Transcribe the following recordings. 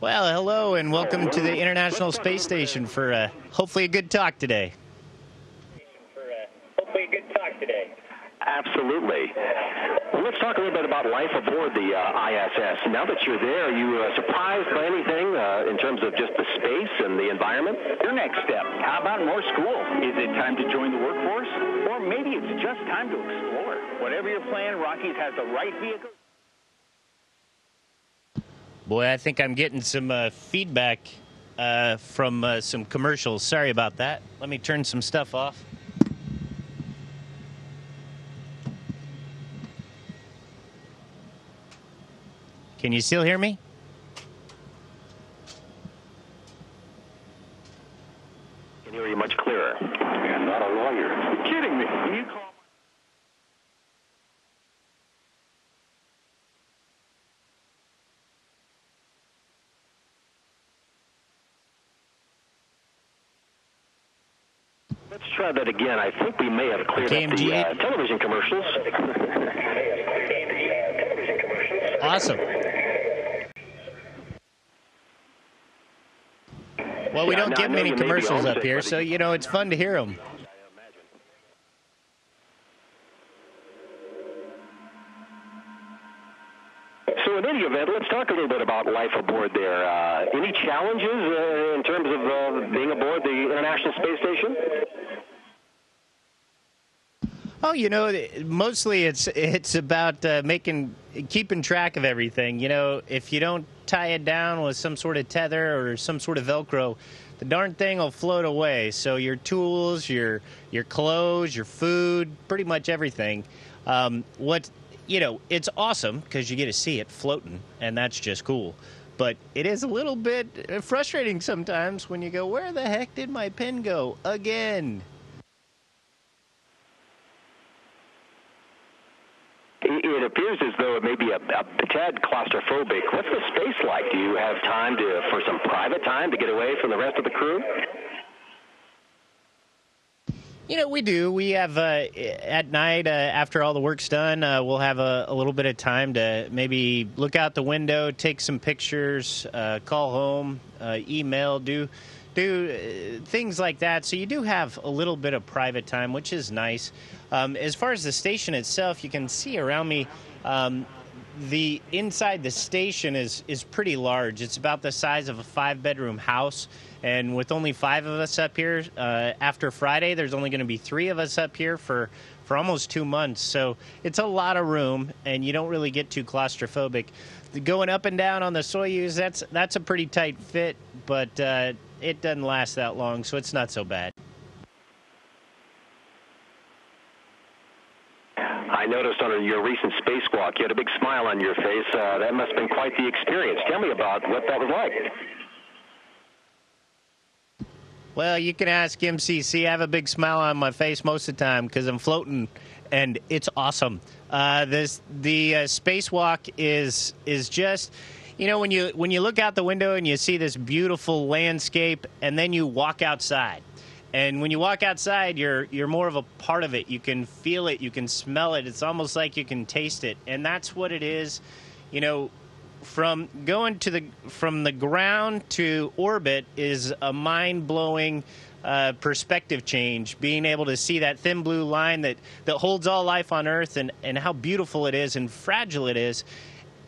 Well, hello and welcome to the International Space Station for hopefully a good talk today. Absolutely. Well, let's talk a little bit about life aboard the ISS. Now that you're there, are you surprised by anything in terms of just the space and the environment? Your next step, how about more school? Is it time to join the workforce? Or maybe it's just time to explore. Whatever your plan, Rockies has the right vehicle. Boy, I think I'm getting some feedback from some commercials. Sorry about that. Let me turn some stuff off. Can you still hear me? I can hear you much clearer. I'm not a lawyer. You're kidding me. Can you call? Let's try that again. I think we may have cleared up the television commercials. Awesome. Well, we don't get many commercials up here, so, you know, it's fun to hear them. So in any event, let's talk a little bit about life aboard there. Any challenges in terms of being aboard the International Space Station? Oh, you know, mostly it's about keeping track of everything. You know, if you don't tie it down with some sort of tether or some sort of Velcro, the darn thing will float away. So your tools, your clothes, your food, pretty much everything. You know, it's awesome because you get to see it floating, and that's just cool. But it is a little bit frustrating sometimes when you go, where the heck did my pen go again? It appears as though it may be a tad claustrophobic. What's the space like? Do you have time for some private time to get away from the rest of the crew? You know, we do. We have, at night, after all the work's done, we'll have a little bit of time to maybe look out the window, take some pictures, call home, email, do things like that. So you do have a little bit of private time, which is nice. As far as the station itself, you can see around me, the inside the station is pretty large. It's about the size of a 5-bedroom house. And with only 5 of us up here, after Friday, there's only going to be 3 of us up here for almost 2 months. So it's a lot of room, and you don't really get too claustrophobic. Going up and down on the Soyuz, that's a pretty tight fit, but it doesn't last that long, so it's not so bad. I noticed on your recent spacewalk, you had a big smile on your face. That must have been quite the experience. Tell me about what that was like. Well, you can ask MCC. I have a big smile on my face most of the time because I'm floating, and it's awesome. The spacewalk is just, you know, when you look out the window and you see this beautiful landscape, and then you walk outside. And when you walk outside, you're more of a part of it. You can feel it. You can smell it. It's almost like you can taste it. And that's what it is. You know, from going from the ground to orbit is a mind-blowing perspective change. Being able to see that thin blue line that holds all life on Earth and how beautiful it is and fragile it is.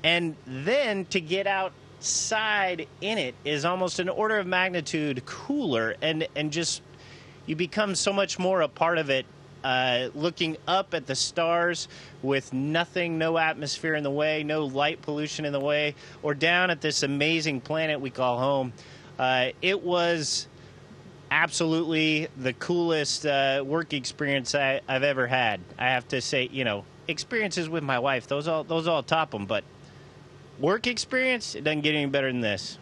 And then to get outside in it is almost an order of magnitude cooler and just... You become so much more a part of it, looking up at the stars with nothing, no atmosphere in the way, no light pollution in the way, or down at this amazing planet we call home. It was absolutely the coolest work experience I've ever had. I have to say, you know, experiences with my wife, those all top them, but work experience, it doesn't get any better than this.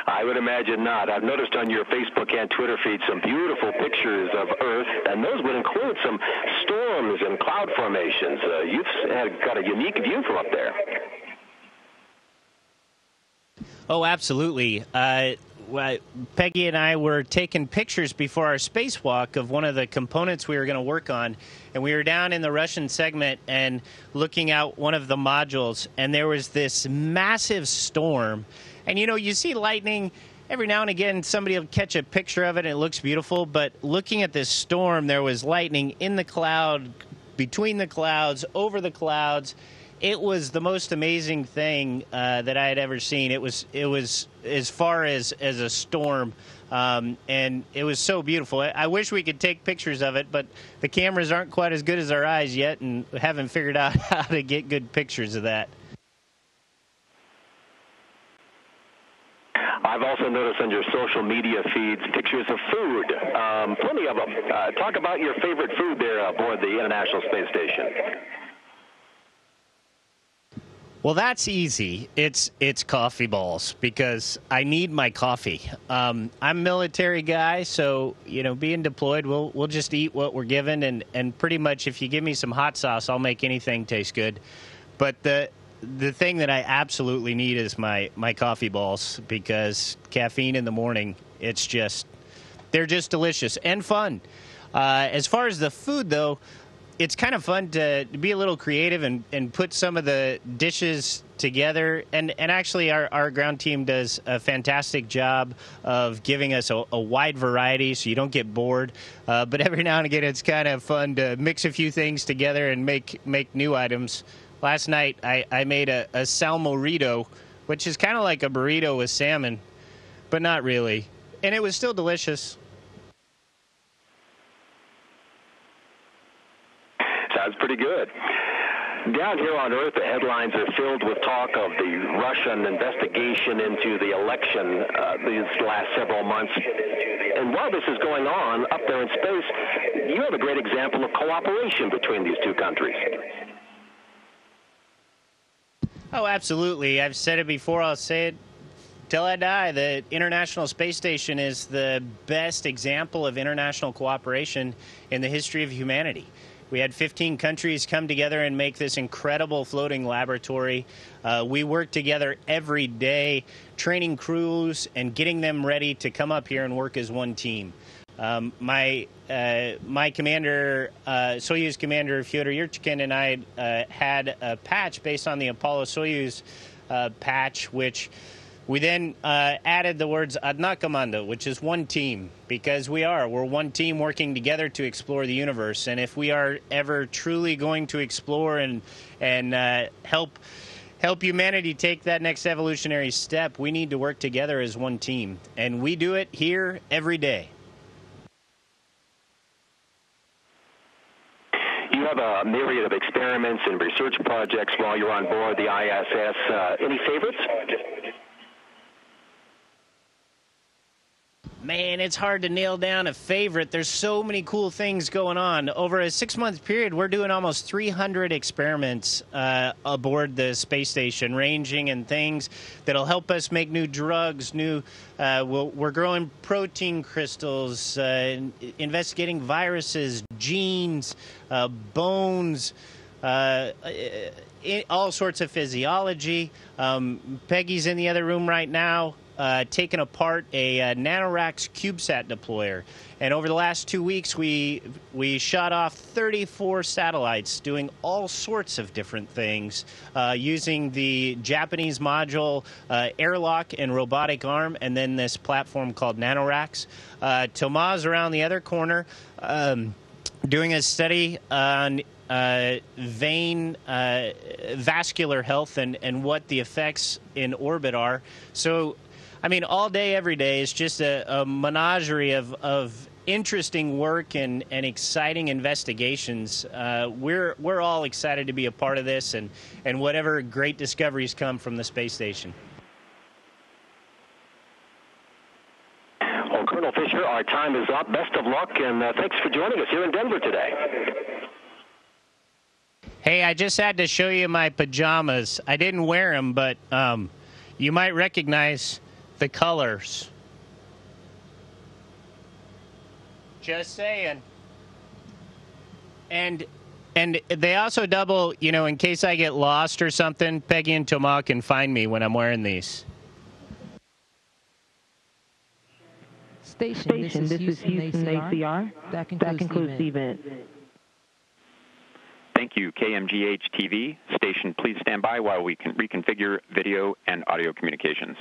I would imagine not. I've noticed on your Facebook and Twitter feed some beautiful pictures of Earth, and those would include some storms and cloud formations. You've got a unique view from up there. Oh, absolutely. Peggy and I were taking pictures before our spacewalk of one of the components we were going to work on, and we were down in the Russian segment and looking out one of the modules, and there was this massive storm. And, you know, you see lightning. Every now and again, somebody will catch a picture of it, and it looks beautiful. But looking at this storm, there was lightning in the cloud, between the clouds, over the clouds. It was the most amazing thing that I had ever seen. It was as far as a storm, and it was so beautiful. I wish we could take pictures of it, but the cameras aren't quite as good as our eyes yet, and haven't figured out how to get good pictures of that. I've also noticed on your social media feeds pictures of food, plenty of them. Talk about your favorite food there aboard the International Space Station. Well, that's easy. It's coffee balls, because I need my coffee. I'm a military guy, so, you know, being deployed, we'll just eat what we're given, and pretty much if you give me some hot sauce, I'll make anything taste good. But the thing that I absolutely need is my coffee balls, because caffeine in the morning, they're just delicious and fun. As far as the food, though, it's kind of fun to be a little creative and put some of the dishes together. And actually, our ground team does a fantastic job of giving us a wide variety so you don't get bored. But every now and again, it's kind of fun to mix a few things together and make new items. Last night, I made a salmorito, which is kind of like a burrito with salmon, but not really. And it was still delicious. Sounds pretty good. Down here on Earth, the headlines are filled with talk of the Russian investigation into the election these last several months. And while this is going on up there in space, you have a great example of cooperation between these two countries. Oh, absolutely. I've said it before. I'll say it till I die. The International Space Station is the best example of international cooperation in the history of humanity. We had 15 countries come together and make this incredible floating laboratory. We work together every day, training crews and getting them ready to come up here and work as one team. My commander, Soyuz commander Fyodor Yurchkin, and I had a patch based on the Apollo-Soyuz patch, which we then added the words Одна команда, which is one team, because we're one team working together to explore the universe. And if we are ever truly going to explore and help humanity take that next evolutionary step, we need to work together as one team. And we do it here every day. You have a myriad of experiments and research projects while you're on board the ISS. Any favorites? Man, it's hard to nail down a favorite. There's so many cool things going on. Over a 6-month period, we're doing almost 300 experiments aboard the space station, ranging in things that'll help us make new drugs, we're growing protein crystals, investigating viruses, genes, bones, all sorts of physiology. Peggy's in the other room right now, taken apart a NanoRacks CubeSat deployer. And over the last 2 weeks, we shot off 34 satellites doing all sorts of different things, using the Japanese module airlock and robotic arm, and then this platform called NanoRacks. Tomas around the other corner doing a study on vein vascular health and what the effects in orbit are. So, I mean, all day, every day is just a menagerie of interesting work and exciting investigations. We're all excited to be a part of this and whatever great discoveries come from the space station. Well, Colonel Fisher, our time is up. Best of luck, and thanks for joining us here in Denver today. Hey, I just had to show you my pajamas. I didn't wear them, but you might recognize the colors. Just saying. And they also double, you know, in case I get lost or something, Peggy and Tomas can find me when I'm wearing these. Station, this is Houston ACR. That concludes the event. Thank you, KMGH TV. Station, please stand by while we can reconfigure video and audio communications.